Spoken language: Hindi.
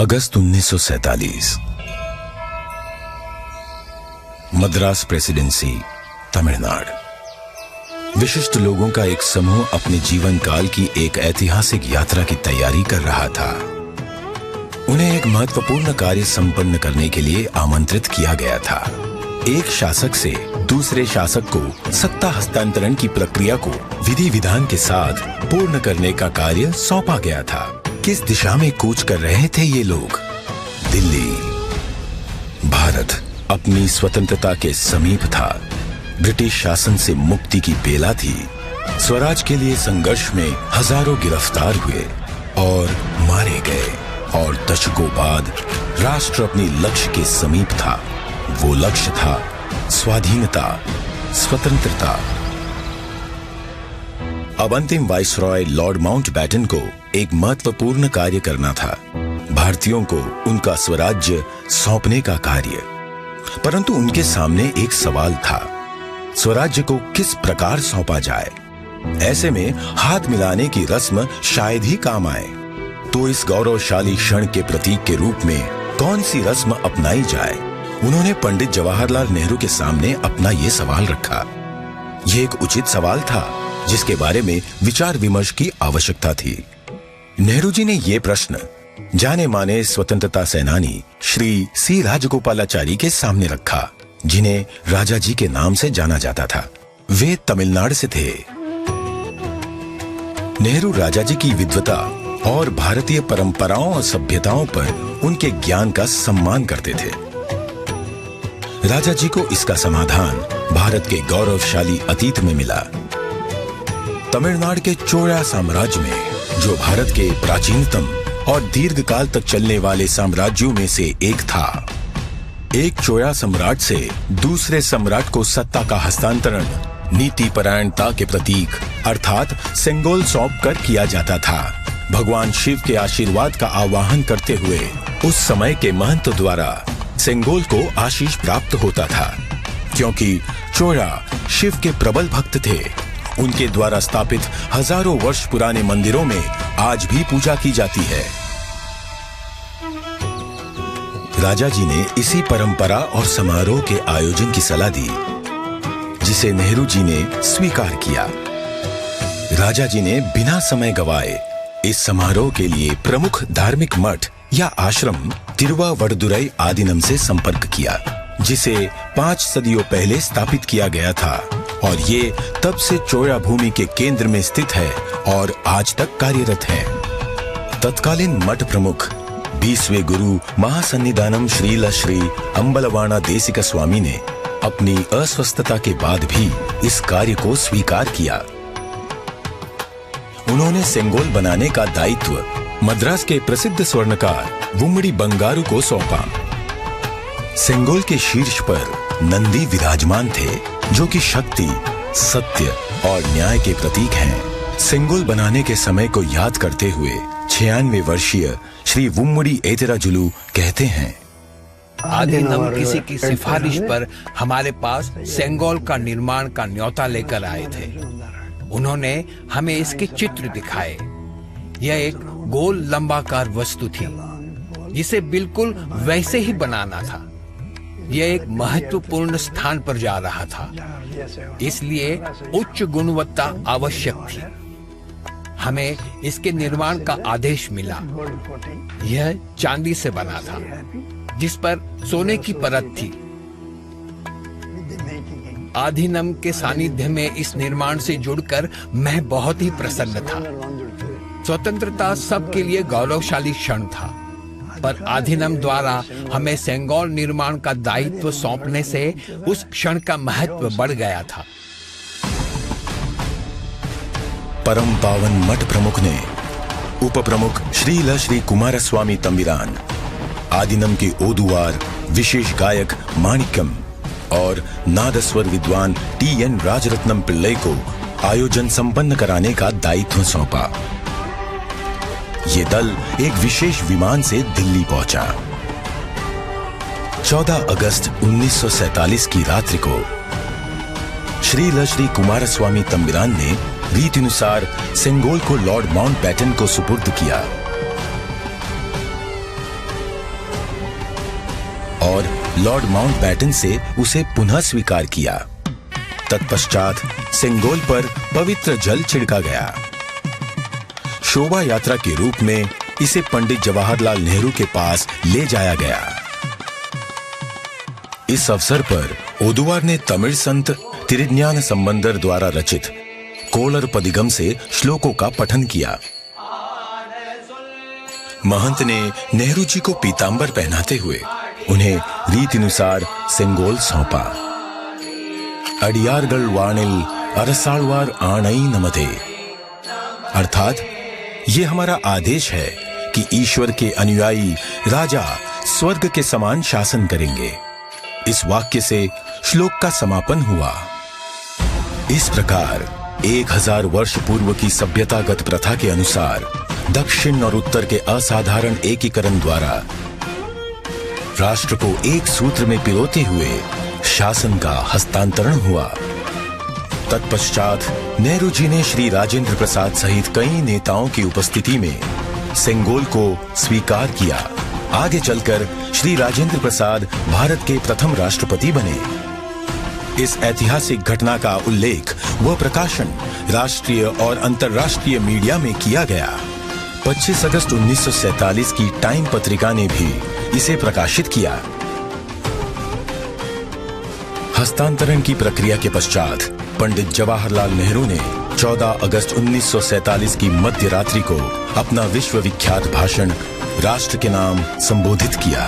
अगस्त 1947। मद्रास प्रेसिडेंसी, तमिलनाडु। विशिष्ट लोगों का एक समूह अपने जीवन काल की एक ऐतिहासिक यात्रा की तैयारी कर रहा था। उन्हें एक महत्वपूर्ण कार्य संपन्न करने के लिए आमंत्रित किया गया था। एक शासक से दूसरे शासक को सत्ता हस्तांतरण की प्रक्रिया को विधि विधान के साथ पूर्ण करने का कार्य सौंपा गया था। किस दिशा में कूच कर रहे थे ये लोग? दिल्ली। भारत अपनी स्वतंत्रता के समीप था। ब्रिटिश शासन से मुक्ति की बेला थी। स्वराज के लिए संघर्ष में हजारों गिरफ्तार हुए और मारे गए, और दशकों बाद राष्ट्र अपने लक्ष्य के समीप था। वो लक्ष्य था स्वाधीनता, स्वतंत्रता। अब अंतिम वाइसरॉय लॉर्ड माउंटबेटन को एक महत्वपूर्ण कार्य करना था, भारतीयों को उनका स्वराज्य सौंपने का कार्य। परंतु उनके सामने एक सवाल था, स्वराज्य को किस प्रकार सौंपा जाए। ऐसे में हाथ मिलाने की रस्म शायद ही काम आए। तो इस गौरवशाली क्षण के प्रतीक के रूप में कौन सी रस्म अपनाई जाए? उन्होंने पंडित जवाहरलाल नेहरू के सामने अपना ये सवाल रखा। यह एक उचित सवाल था जिसके बारे में विचार विमर्श की आवश्यकता थी। नेहरू जी ने यह प्रश्न जाने माने स्वतंत्रता सेनानी श्री सी राजगोपालाचारी के सामने रखा, जिन्हें राजा जी के नाम से जाना जाता था। वे तमिलनाडु से थे। नेहरू राजा जी की विद्वता और भारतीय परंपराओं और सभ्यताओं पर उनके ज्ञान का सम्मान करते थे। राजा जी को इसका समाधान भारत के गौरवशाली अतीत में मिला। तमिलनाडु के चोला साम्राज्य में, जो भारत के प्राचीनतम और दीर्घकाल तक चलने वाले साम्राज्यों में से एक था, एक चोला सम्राट से दूसरे सम्राट को सत्ता का हस्तांतरण नीति परायणता के प्रतीक अर्थात सेंगोल सौंप कर किया जाता था। भगवान शिव के आशीर्वाद का आवाहन करते हुए उस समय के महंत द्वारा सेंगोल को आशीष प्राप्त होता था। क्योंकि चोला शिव के प्रबल भक्त थे, उनके द्वारा स्थापित हजारों वर्ष पुराने मंदिरों में आज भी पूजा की जाती है। राजा जी ने इसी परंपरा और समारोह के आयोजन की सलाह दी, जिसे नेहरू जी ने स्वीकार किया। राजा जी ने बिना समय गवाए इस समारोह के लिए प्रमुख धार्मिक मठ या आश्रम तिरुवावड़दुराई आदीनम से संपर्क किया, जिसे 5 सदियों पहले स्थापित किया गया था, और ये तब से चोला भूमि के केंद्र में स्थित है और आज तक कार्यरत है। तत्कालीन मठ प्रमुख 20वें गुरु महासन्निधानम श्रील श्री अंबलवाना देसिका स्वामी ने अपनी अस्वस्थता के बाद भी इस कार्य को स्वीकार किया। उन्होंने सेंगोल बनाने का दायित्व मद्रास के प्रसिद्ध स्वर्णकार वुम्मड़ी बंगारू को सौंपा। सेंगोल के शीर्ष पर नंदी विराजमान थे, जो कि शक्ति, सत्य और न्याय के प्रतीक हैं। सेंगोल बनाने के समय को याद करते हुए 96 वर्षीय श्री वुम्मड़ी एतिराजुलु कहते हैं, आदिनम किसी की सिफारिश पर हमारे पास सेंगोल का निर्माण का न्योता लेकर आए थे। उन्होंने हमें इसके चित्र दिखाए। यह एक गोल लंबाकार वस्तु थी, जिसे बिल्कुल वैसे ही बनाना था। यह एक महत्वपूर्ण स्थान पर जा रहा था, इसलिए उच्च गुणवत्ता आवश्यक थी। हमें इसके निर्माण का आदेश मिला। यह चांदी से बना था, जिस पर सोने की परत थी। आधीनम के सानिध्य में इस निर्माण से जुड़कर मैं बहुत ही प्रसन्न था। स्वतंत्रता सबके लिए गौरवशाली क्षण था, पर आधीनम द्वारा हमें सेंगोल निर्माण का दायित्व सौंपने से उस क्षण का महत्व बढ़ गया था। परम पावन मठ प्रमुख ने उप प्रमुख श्रील श्री कुमारस्वामी तंबिरान, आदिनम के ओदुवार विशेष गायक माणिक्यम और नादस्वर विद्वान TN राजरत्नम पिल्लई को आयोजन संपन्न कराने का दायित्व सौंपा। ये दल एक विशेष विमान से दिल्ली पहुंचा। 14 अगस्त 1947 की रात्रि को श्रील श्री कुमारस्वामी तंबिरान ने रीतिनुसार सेंगोल को लॉर्ड माउंटबेटन को सुपुर्द किया। और लॉर्ड माउंटबैटन से उसे पुनः स्वीकार किया। तत्पश्चात सेंगोल पर पवित्र जल छिड़का गया। शोभा यात्रा के रूप में इसे पंडित जवाहरलाल नेहरू के पास ले जाया गया। इस अवसर पर ओदुवार ने तमिल संत तिरुज्ञान संबंदर द्वारा रचित कोलर पदिगम से श्लोकों का पठन किया। महंत ने नेहरू जी को पीतांबर पहनाते हुए उन्हें रीतिनुसार सेंगोल सौंपा। अडियारगल वाणिल अरसालवार आणई नमते, अर्थात ये हमारा आदेश है कि ईश्वर के अनुयायी राजा स्वर्ग के समान शासन करेंगे। इस वाक्य से श्लोक का समापन हुआ। इस प्रकार 1000 वर्ष पूर्व की सभ्यतागत प्रथा के अनुसार दक्षिण और उत्तर के असाधारण एकीकरण द्वारा राष्ट्र को एक सूत्र में पिरोते हुए शासन का हस्तांतरण हुआ। तत्पश्चात नेहरू जी ने श्री राजेंद्र प्रसाद सहित कई नेताओं की उपस्थिति में सेंगोल को स्वीकार किया। आगे चलकर श्री राजेंद्र प्रसाद भारत के प्रथम राष्ट्रपति बने। इस ऐतिहासिक घटना का उल्लेख व प्रकाशन राष्ट्रीय और अंतर्राष्ट्रीय मीडिया में किया गया। 25 अगस्त 1947 की टाइम पत्रिका ने भी इसे प्रकाशित किया। हस्तांतरण की प्रक्रिया के पश्चात पंडित जवाहरलाल नेहरू ने 14 अगस्त 1947 की मध्य रात्रि को अपना विश्व विख्यात भाषण राष्ट्र के नाम संबोधित किया।